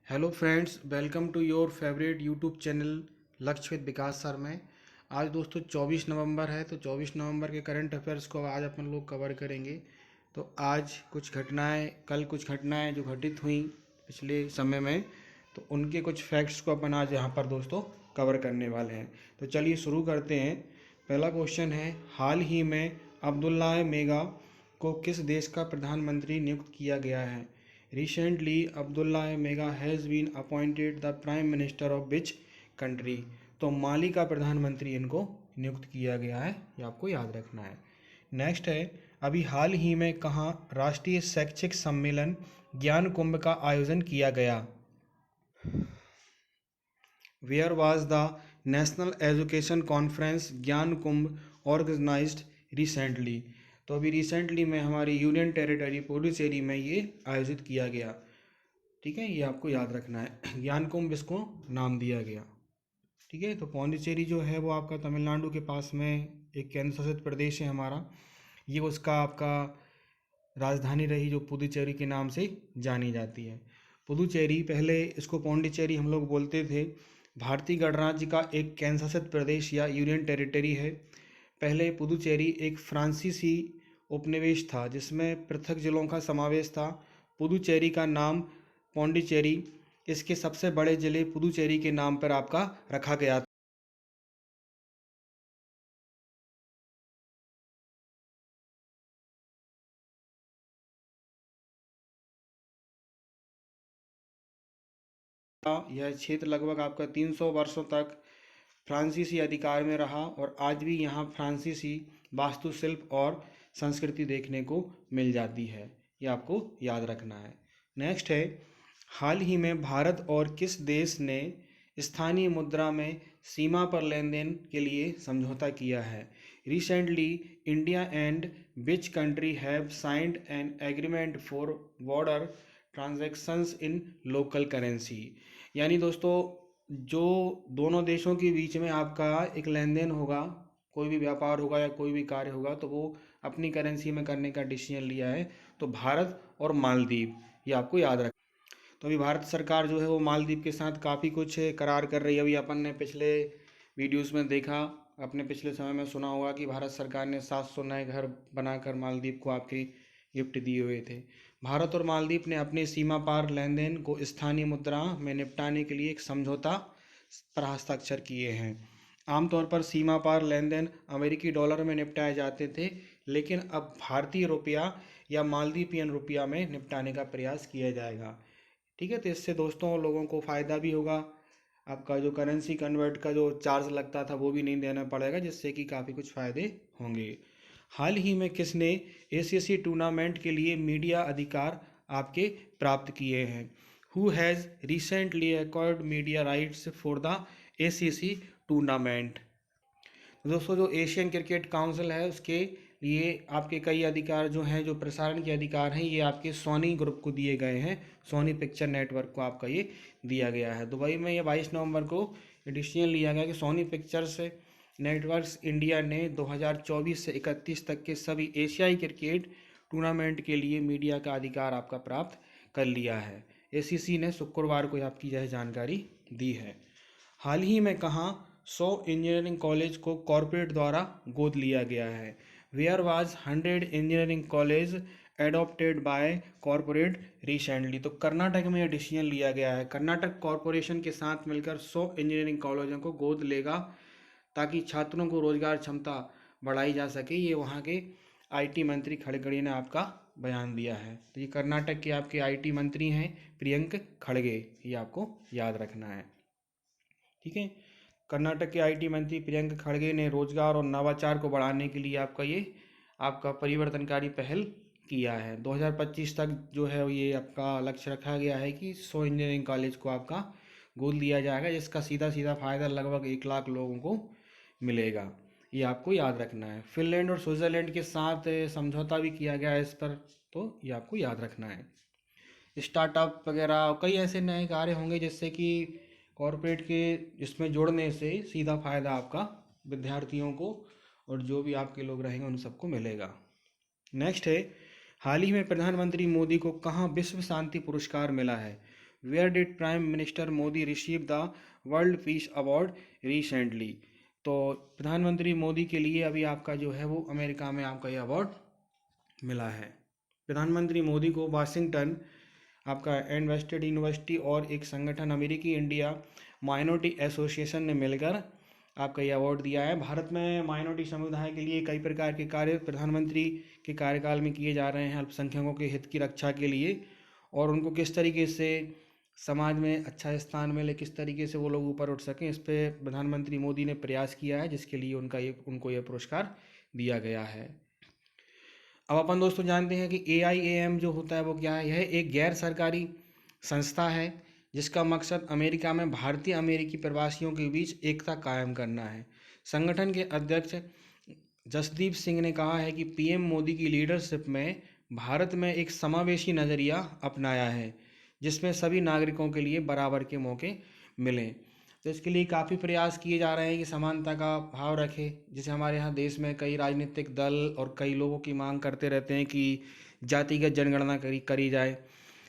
Hello friends, welcome to your favourite YouTube channel Lakshya with Vikas sir में। आज दोस्तों 24 नवंबर है, तो 24 नवंबर के करंट अफेयर्स को आज अपन लोग कवर करेंगे। तो आज कुछ घटनाएं, कल कुछ घटनाएं जो घटित हुई पिछले समय में, तो उनके कुछ फैक्ट्स को अपन आज यहाँ पर दोस्तों कवर करने वाले हैं। तो चलिए शुरू करते हैं। पहला क्वेश्चन है, हाल ही में अब्दुल्ला मेगा को किस देश का प्रधानमंत्री नियुक्त किया गया है? Recently, Abdullah Mega has been appointed the Prime Minister of which country? तो माली का प्रधानमंत्री इनको नियुक्त किया गया है, ये आपको याद रखना है। नेक्स्ट है, अभी हाल ही में कहाँ राष्ट्रीय शैक्षिक सम्मेलन ज्ञान कुंभ का आयोजन किया गया? Where was the national education conference Gyan Kumbh organised recently? तो अभी रिसेंटली में हमारी यूनियन टेरिटरी पुडुचेरी में ये आयोजित किया गया। ठीक है, ये आपको याद रखना है। ज्ञान कुंभ इसको नाम दिया गया। ठीक है, तो पौंडीचेरी जो है वो आपका तमिलनाडु के पास में एक केंद्र शासित प्रदेश है हमारा। ये उसका आपका राजधानी रही जो पुदुचेरी के नाम से जानी जाती है। पुदुचेरी, पहले इसको पौंडीचेरी हम लोग बोलते थे, भारतीय गणराज्य का एक केंद्र शासित प्रदेश या यूनियन टेरिटरी है। पहले पुदुचेरी एक फ्रांसीसी उपनिवेश था जिसमें पृथक जिलों का समावेश था। पुदुचेरी का नाम पौंडीचेरी इसके सबसे बड़े जिले पुदुचेरी के नाम पर आपका रखा गया था। यह क्षेत्र लगभग आपका 300 वर्षों तक फ्रांसीसी अधिकार में रहा और आज भी यहाँ फ्रांसीसी वास्तुशिल्प और संस्कृति देखने को मिल जाती है। ये आपको याद रखना है। नेक्स्ट है, हाल ही में भारत और किस देश ने स्थानीय मुद्रा में सीमा पर लेन देन के लिए समझौता किया है? Recently India and which country have signed an agreement for border transactions in local currency? यानी दोस्तों, जो दोनों देशों के बीच में आपका एक लेन देन होगा, कोई भी व्यापार होगा या कोई भी कार्य होगा, तो वो अपनी करेंसी में करने का डिसीजन लिया है। तो भारत और मालदीव, ये आपको याद रख। तो अभी भारत सरकार जो है वो मालदीव के साथ काफ़ी कुछ करार कर रही है। अभी अपन ने पिछले वीडियोस में देखा, अपने पिछले समय में सुना होगा कि भारत सरकार ने 700 नए घर बनाकर मालदीव को आपके गिफ्ट दिए हुए थे। भारत और मालदीव ने अपने सीमा पार लेन देन को स्थानीय मुद्रा में निपटाने के लिए एक समझौता पर हस्ताक्षर किए हैं। आमतौर पर सीमा पार लेन देन अमेरिकी डॉलर में निपटाए जाते थे, लेकिन अब भारतीय रुपया या मालदीपियन रुपया में निपटाने का प्रयास किया जाएगा। ठीक है, तो इससे दोस्तों लोगों को फ़ायदा भी होगा। आपका जो करेंसी कन्वर्ट का जो चार्ज लगता था वो भी नहीं देना पड़ेगा, जिससे कि काफ़ी कुछ फ़ायदे होंगे। हाल ही में किसने एसीसी टूर्नामेंट के लिए मीडिया अधिकार आपके प्राप्त किए हैं? Who has recently acquired media rights for the ACC tournament? दोस्तों, जो एशियन क्रिकेट काउंसिल है उसके लिए आपके कई अधिकार जो हैं, जो प्रसारण के अधिकार हैं, ये आपके सोनी ग्रुप को दिए गए हैं। सोनी पिक्चर नेटवर्क को आपका ये दिया गया है। दुबई में ये 22 नवंबर को डिसीजन लिया गया कि सोनी पिक्चर्स नेटवर्क्स इंडिया ने 2024 से 31 तक के सभी एशियाई क्रिकेट टूर्नामेंट के लिए मीडिया का अधिकार आपका प्राप्त कर लिया है। एसीसी ने शुक्रवार को आपकी यह जानकारी दी है। हाल ही में कहाँ 100 इंजीनियरिंग कॉलेज को कॉरपोरेट द्वारा गोद लिया गया है? Where was 100 engineering college adopted by corporate recently? तो कर्नाटक में यह डिसीजन लिया गया है। कर्नाटक कॉरपोरेशन के साथ मिलकर 100 इंजीनियरिंग कॉलेजों को गोद लेगा ताकि छात्रों को रोजगार क्षमता बढ़ाई जा सके। ये वहाँ के आईटी मंत्री खड़गे ने आपका बयान दिया है। तो ये कर्नाटक के आपके आईटी मंत्री हैं प्रियंक खड़गे, ये आपको याद रखना है। ठीक है, कर्नाटक के आईटी मंत्री प्रियंक खड़गे ने रोजगार और नवाचार को बढ़ाने के लिए आपका परिवर्तनकारी पहल किया है। 2025 तक जो है ये आपका लक्ष्य रखा गया है कि 100 इंजीनियरिंग कॉलेज को आपका गोद लिया जाएगा, जिसका सीधा सीधा फायदा लगभग 1 लाख लोगों को मिलेगा। ये आपको याद रखना है। फिनलैंड और स्विट्जरलैंड के साथ समझौता भी किया गया है इस पर, तो ये आपको याद रखना है। स्टार्टअप वगैरह कई ऐसे नए कार्य होंगे जिससे कि कॉरपोरेट के इसमें जुड़ने से सीधा फ़ायदा आपका विद्यार्थियों को और जो भी आपके लोग रहेंगे उन सबको मिलेगा। नेक्स्ट है, हाल ही में प्रधानमंत्री मोदी को कहाँ विश्व शांति पुरस्कार मिला है? Where did prime minister Modi receive the world peace award recently. तो प्रधानमंत्री मोदी के लिए अभी आपका जो है वो अमेरिका में आपका ये अवार्ड मिला है। प्रधानमंत्री मोदी को वाशिंगटन आपका एडवेस्टेड यूनिवर्सिटी और एक संगठन अमेरिकी इंडिया माइनॉरिटी एसोसिएशन ने मिलकर आपका ये अवार्ड दिया है। भारत में माइनॉरिटी समुदाय के लिए कई प्रकार के कार्य प्रधानमंत्री के कार्यकाल में किए जा रहे हैं अल्पसंख्यकों के हित की रक्षा के लिए, और उनको किस तरीके से समाज में अच्छा स्थान मिले, किस तरीके से वो लोग ऊपर उठ सकें, इस पे प्रधानमंत्री मोदी ने प्रयास किया है, जिसके लिए उनको ये पुरस्कार दिया गया है। अब अपन दोस्तों जानते हैं कि AIAM जो होता है वो क्या है। यह एक गैर सरकारी संस्था है जिसका मकसद अमेरिका में भारतीय अमेरिकी प्रवासियों के बीच एकता कायम करना है। संगठन के अध्यक्ष जसदीप सिंह ने कहा है कि PM मोदी की लीडरशिप में भारत में एक समावेशी नज़रिया अपनाया है जिसमें सभी नागरिकों के लिए बराबर के मौके मिलें। तो इसके लिए काफ़ी प्रयास किए जा रहे हैं कि समानता का भाव रखे। जैसे हमारे यहाँ देश में कई राजनीतिक दल और कई लोगों की मांग करते रहते हैं कि जातिगत जनगणना करी जाए।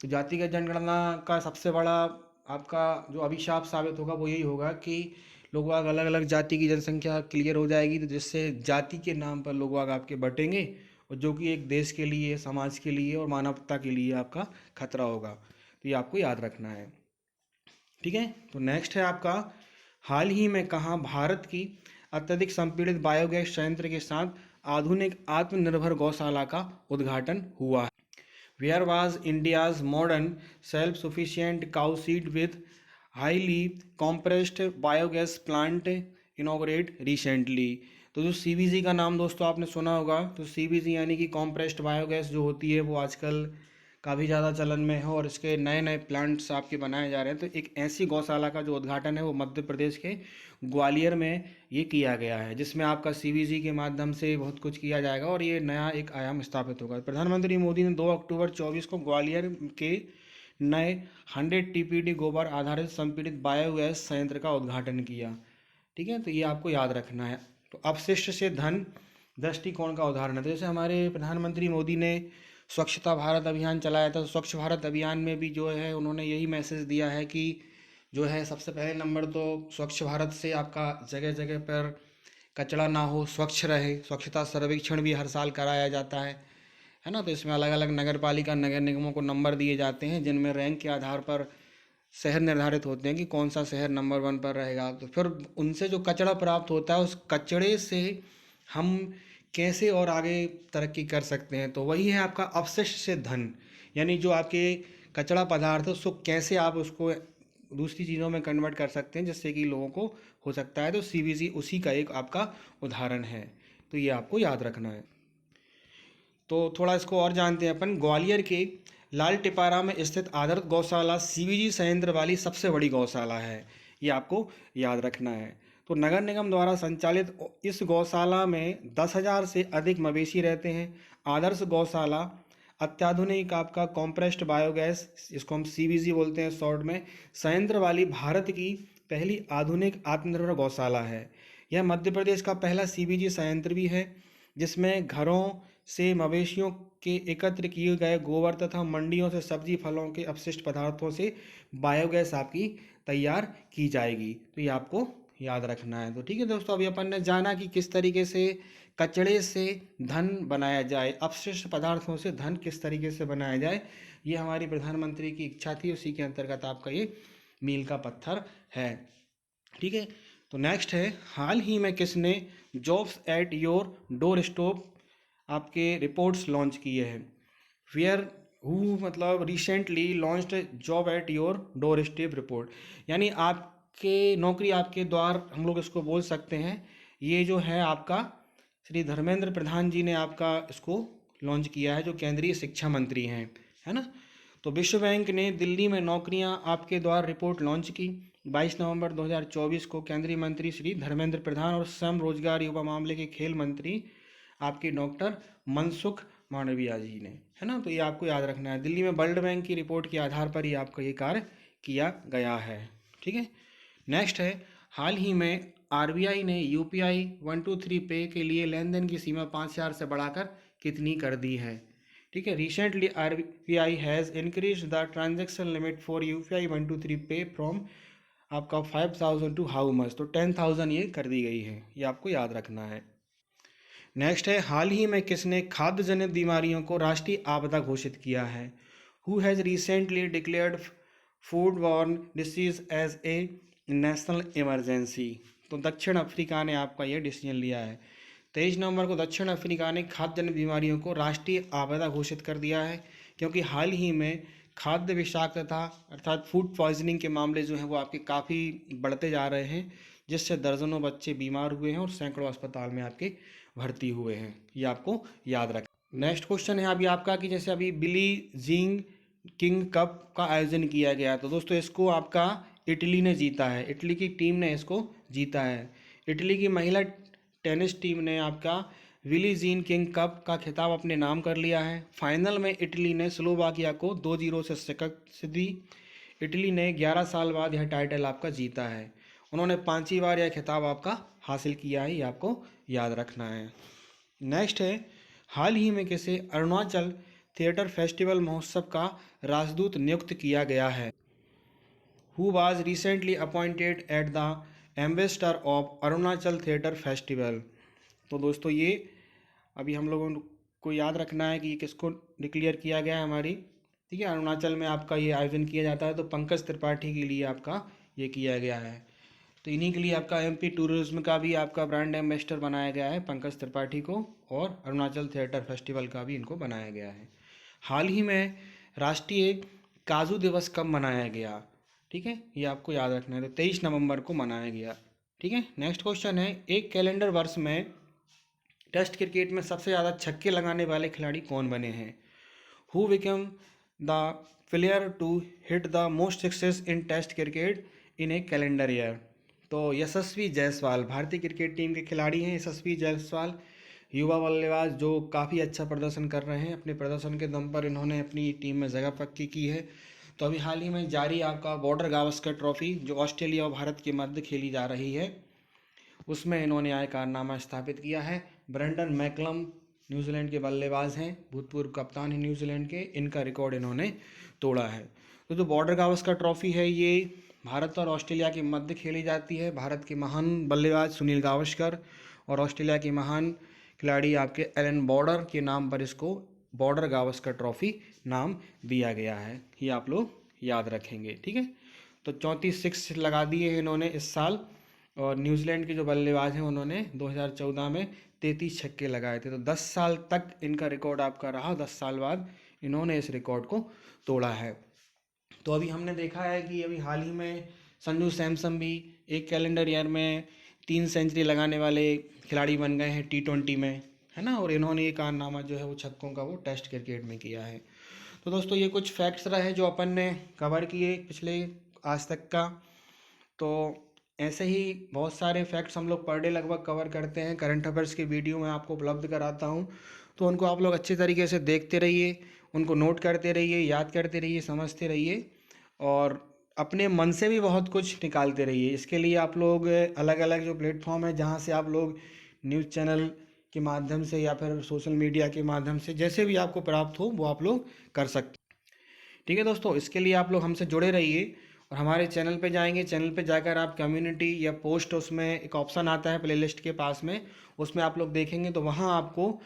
तो जातिगत जनगणना का सबसे बड़ा आपका जो अभिशाप साबित होगा वो यही होगा कि लोग बाग अलग अलग जाति की जनसंख्या क्लियर हो जाएगी, तो जिससे जाति के नाम पर लोग बाग आपके बटेंगे, और जो कि एक देश के लिए, समाज के लिए और मानवता के लिए आपका खतरा होगा। तो ये आपको याद रखना है, ठीक है। तो नेक्स्ट है आपका, हाल ही में कहाँ भारत की अत्यधिक संपीड़ित बायोगैस संयंत्र के साथ आधुनिक आत्मनिर्भर गौशाला का उद्घाटन हुआ है। Where was India's modern self sufficient cow seed with highly compressed biogas plant inaugurate recently. तो जो CBG का नाम दोस्तों आपने सुना होगा, तो CBG यानी कि कॉम्प्रेस्ड बायोगैस जो होती है वो आजकल काफ़ी ज़्यादा चलन में है और इसके नए नए प्लांट्स आपके बनाए जा रहे हैं। तो एक ऐसी गौशाला का जो उद्घाटन है वो मध्य प्रदेश के ग्वालियर में ये किया गया है, जिसमें आपका CBG के माध्यम से बहुत कुछ किया जाएगा और ये नया एक आयाम स्थापित होगा। प्रधानमंत्री मोदी ने 2 अक्टूबर 24 को ग्वालियर के नए 100 TPD गोबर आधारित संपीड़ित बायोगैस संयंत्र का उद्घाटन किया, ठीक है। तो ये आपको याद रखना है। तो अपशिष्ट से धन दृष्टिकोण का उदाहरण है। तो जैसे हमारे प्रधानमंत्री मोदी ने स्वच्छता भारत अभियान चलाया था, तो स्वच्छ भारत अभियान में भी जो है उन्होंने यही मैसेज दिया है कि जो है सबसे पहले नंबर तो स्वच्छ भारत से आपका जगह जगह पर कचरा ना हो, स्वच्छ रहे। स्वच्छता सर्वेक्षण भी हर साल कराया जाता है ना। तो इसमें अलग अलग नगर पालिका नगर निगमों को नंबर दिए जाते हैं, जिनमें रैंक के आधार पर शहर निर्धारित होते हैं कि कौन सा शहर नंबर 1 पर रहेगा। तो फिर उनसे जो कचरा प्राप्त होता है उस कचड़े से हम कैसे और आगे तरक्की कर सकते हैं, तो वही है आपका अपशिष्ट से धन, यानी जो आपके कचरा पदार्थ है उसको कैसे आप उसको दूसरी चीज़ों में कन्वर्ट कर सकते हैं जिससे कि लोगों को हो सकता है। तो CBG उसी का एक आपका उदाहरण है, तो ये आपको याद रखना है। तो थोड़ा इसको और जानते हैं अपन। ग्वालियर के लाल टिपारा में स्थित आदर्श गौशाला CBG संयंत्र वाली सबसे बड़ी गौशाला है, ये आपको याद रखना है। तो नगर निगम द्वारा संचालित इस गौशाला में 10,000 से अधिक मवेशी रहते हैं। आदर्श गौशाला अत्याधुनिक आपका कॉम्प्रेस्ड बायोगैस, इसको हम CBG बोलते हैं शॉर्ट में, संयंत्र वाली भारत की पहली आधुनिक आत्मनिर्भर गौशाला है। यह मध्य प्रदेश का पहला CBG संयंत्र भी है जिसमें घरों से मवेशियों के एकत्र किए गए गोबर तथा मंडियों से सब्जी फलों के अपशिष्ट पदार्थों से बायोगैस आपकी तैयार की जाएगी। तो ये आपको याद रखना है। तो ठीक है दोस्तों, अभी अपन ने जाना कि किस तरीके से कचड़े से धन बनाया जाए, अपशिष्ट पदार्थों से धन किस तरीके से बनाया जाए, ये हमारी प्रधानमंत्री की इच्छा थी। उसी के अंतर्गत आपका ये मील का पत्थर है, ठीक है। तो नेक्स्ट है, हाल ही में किसने jobs at your door stop आपके रिपोर्ट्स लॉन्च किए हैं। वेयर हु मतलब recently launched job at your door step report, यानी आपके नौकरी आपके द्वार, हम लोग इसको बोल सकते हैं। ये जो है आपका श्री धर्मेंद्र प्रधान जी ने आपका इसको लॉन्च किया है, जो केंद्रीय शिक्षा मंत्री हैं, है ना। तो विश्व बैंक ने दिल्ली में नौकरियां आपके द्वार रिपोर्ट लॉन्च की 22 नवंबर 2024 को। केंद्रीय मंत्री श्री धर्मेंद्र प्रधान और श्रम रोजगार युवा मामले के खेल मंत्री आपके डॉक्टर मनसुख मांडविया जी ने, है ना। तो ये आपको याद रखना है। दिल्ली में वर्ल्ड बैंक की रिपोर्ट के आधार पर ही आपका ये कार्य किया गया है, ठीक है। नेक्स्ट है, हाल ही में RBI ने UPI 123 पे के लिए लेन देन की सीमा 5,000 से बढ़ाकर कितनी कर दी है, ठीक है। Recently RBI has increase the transaction limit for UPI 123 पे फ्रॉम आपका 5,000 टू हाउ मच, तो 10,000 ये कर दी गई है, ये आपको याद रखना है। नेक्स्ट है, हाल ही में किसने खाद्य जनित बीमारियों को राष्ट्रीय आपदा घोषित किया है? Who has recently declared food borne disease as a national emergency? तो दक्षिण अफ्रीका ने आपका ये डिसीजन लिया है। 23 नवंबर को दक्षिण अफ्रीका ने खाद्य जनित बीमारियों को राष्ट्रीय आपदा घोषित कर दिया है, क्योंकि हाल ही में खाद्य विषाक्तता अर्थात फूड पॉइजनिंग के मामले जो हैं वो आपके काफ़ी बढ़ते जा रहे हैं, जिससे दर्जनों बच्चे बीमार हुए हैं और सैकड़ों अस्पताल में आपके भर्ती हुए हैं, ये आपको याद रखें। नेक्स्ट क्वेश्चन है अभी आपका कि जैसे अभी बिली जीन किंग कप का आयोजन किया गया, तो दोस्तों इसको आपका इटली ने जीता है, इटली की टीम ने इसको जीता है। इटली की महिला टेनिस टीम ने आपका विली जीन किंग कप का खिताब अपने नाम कर लिया है। फाइनल में इटली ने स्लोवाकिया को 2-0 से शिकस्त दी। इटली ने 11 साल बाद यह टाइटल आपका जीता है। उन्होंने 5वीं बार यह खिताब आपका हासिल किया है, ये आपको याद रखना है। नेक्स्ट है, हाल ही में किसे अरुणाचल थिएटर फेस्टिवल महोत्सव का राजदूत नियुक्त किया गया है? Who was recently appointed at the ambassador of Arunachal theatre festival? तो दोस्तों ये अभी हम लोगों को याद रखना है कि ये किसको डिक्लेयर किया गया है हमारी, ठीक है। अरुणाचल में आपका ये आयोजन किया जाता है, तो पंकज त्रिपाठी के लिए आपका ये किया गया है। तो इन्हीं के लिए आपका MP टूरिज्म का भी आपका ब्रांड एम्बेसडर बनाया गया है पंकज त्रिपाठी को, और अरुणाचल थिएटर फेस्टिवल का भी इनको बनाया गया है। हाल ही में राष्ट्रीय काजू दिवस कब मनाया गया? ठीक है, ये आपको याद रखना है, तो 23 नवंबर को मनाया गया। ठीक है। नेक्स्ट क्वेश्चन है, एक कैलेंडर वर्ष में टेस्ट क्रिकेट में सबसे ज़्यादा छक्के लगाने वाले खिलाड़ी कौन बने हैं? Who become the player to hit the most success in test cricket in a calendar year? तो यशस्वी जायसवाल भारतीय क्रिकेट टीम के खिलाड़ी हैं। यशस्वी जायसवाल युवा बल्लेबाज जो काफ़ी अच्छा प्रदर्शन कर रहे हैं, अपने प्रदर्शन के दम पर इन्होंने अपनी टीम में जगह पक्की की है। तो अभी हाल ही में जारी आपका बॉर्डर गावस्कर ट्रॉफी जो ऑस्ट्रेलिया और भारत के मध्य खेली जा रही है, उसमें इन्होंने आय कारनामा स्थापित किया है। ब्रेंडन मैकलम न्यूजीलैंड के बल्लेबाज हैं, भूतपूर्व कप्तान हैं न्यूजीलैंड के, इनका रिकॉर्ड इन्होंने तोड़ा है। तो जो बॉर्डर गावस्कर ट्रॉफी है ये भारत और ऑस्ट्रेलिया के मध्य खेली जाती है। भारत के महान बल्लेबाज सुनील गावस्कर और ऑस्ट्रेलिया के महान खिलाड़ी आपके एलन बॉर्डर के नाम पर इसको बॉर्डर गावस्कर ट्रॉफी नाम दिया गया है, ये आप लोग याद रखेंगे। ठीक है, तो 34 सिक्स लगा दिए हैं इन्होंने इस साल, और न्यूजीलैंड के जो बल्लेबाज हैं उन्होंने 2014 में 33 छक्के लगाए थे। तो 10 साल तक इनका रिकॉर्ड आपका रहा, 10 साल बाद इन्होंने इस रिकॉर्ड को तोड़ा है। तो अभी हमने देखा है कि अभी हाल ही में संजू सैमसन भी एक कैलेंडर ईयर में 3 सेंचुरी लगाने वाले खिलाड़ी बन गए हैं T20 में, है ना, और इन्होंने ये कारनामा जो है वो छक्कों का वो टेस्ट क्रिकेट में किया है। तो दोस्तों ये कुछ फैक्ट्स रहे जो अपन ने कवर किए पिछले आज तक का। तो ऐसे ही बहुत सारे फैक्ट्स हम लोग पर डे लगभग कवर करते हैं, करंट अफेयर्स की वीडियो मैं आपको उपलब्ध कराता हूँ, तो उनको आप लोग अच्छे तरीके से देखते रहिए, उनको नोट करते रहिए, याद करते रहिए, समझते रहिए, और अपने मन से भी बहुत कुछ निकालते रहिए। इसके लिए आप लोग अलग अलग जो प्लेटफॉर्म है जहाँ से आप लोग न्यूज़ चैनल के माध्यम से या फिर सोशल मीडिया के माध्यम से जैसे भी आपको प्राप्त हो वो आप लोग कर सकते। ठीक है दोस्तों, इसके लिए आप लोग हमसे जुड़े रहिए और हमारे चैनल पे जाएंगे। चैनल पे जाकर आप कम्युनिटी या पोस्ट, उसमें एक ऑप्शन आता है प्लेलिस्ट के पास में, उसमें आप लोग देखेंगे तो वहाँ आपको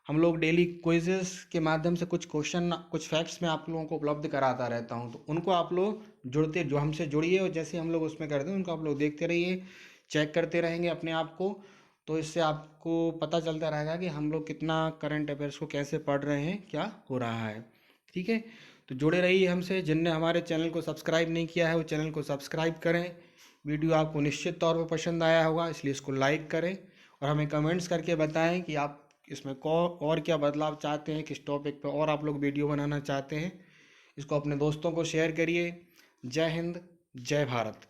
हम लोग डेली क्विज़ेस के माध्यम से कुछ क्वेश्चन, कुछ फैक्ट्स मैं आप लोगों को उपलब्ध कराता रहता हूँ। तो उनको आप लोग जुड़ते, जो हमसे जुड़िए, और जैसे हम लोग उसमें करते हैं उनको आप लोग देखते रहिए, चेक करते रहेंगे अपने आप को। तो इससे आपको पता चलता रहेगा कि हम लोग कितना करंट अफेयर्स को कैसे पढ़ रहे हैं, क्या हो रहा है। ठीक है, तो जुड़े रहिए हमसे। जिनने हमारे चैनल को सब्सक्राइब नहीं किया है वो चैनल को सब्सक्राइब करें। वीडियो आपको निश्चित तौर पर पसंद आया होगा, इसलिए इसको लाइक करें और हमें कमेंट्स करके बताएं कि आप इसमें और क्या बदलाव चाहते हैं, किस टॉपिक पर और आप लोग वीडियो बनाना चाहते हैं। इसको अपने दोस्तों को शेयर करिए। जय हिंद, जय भारत।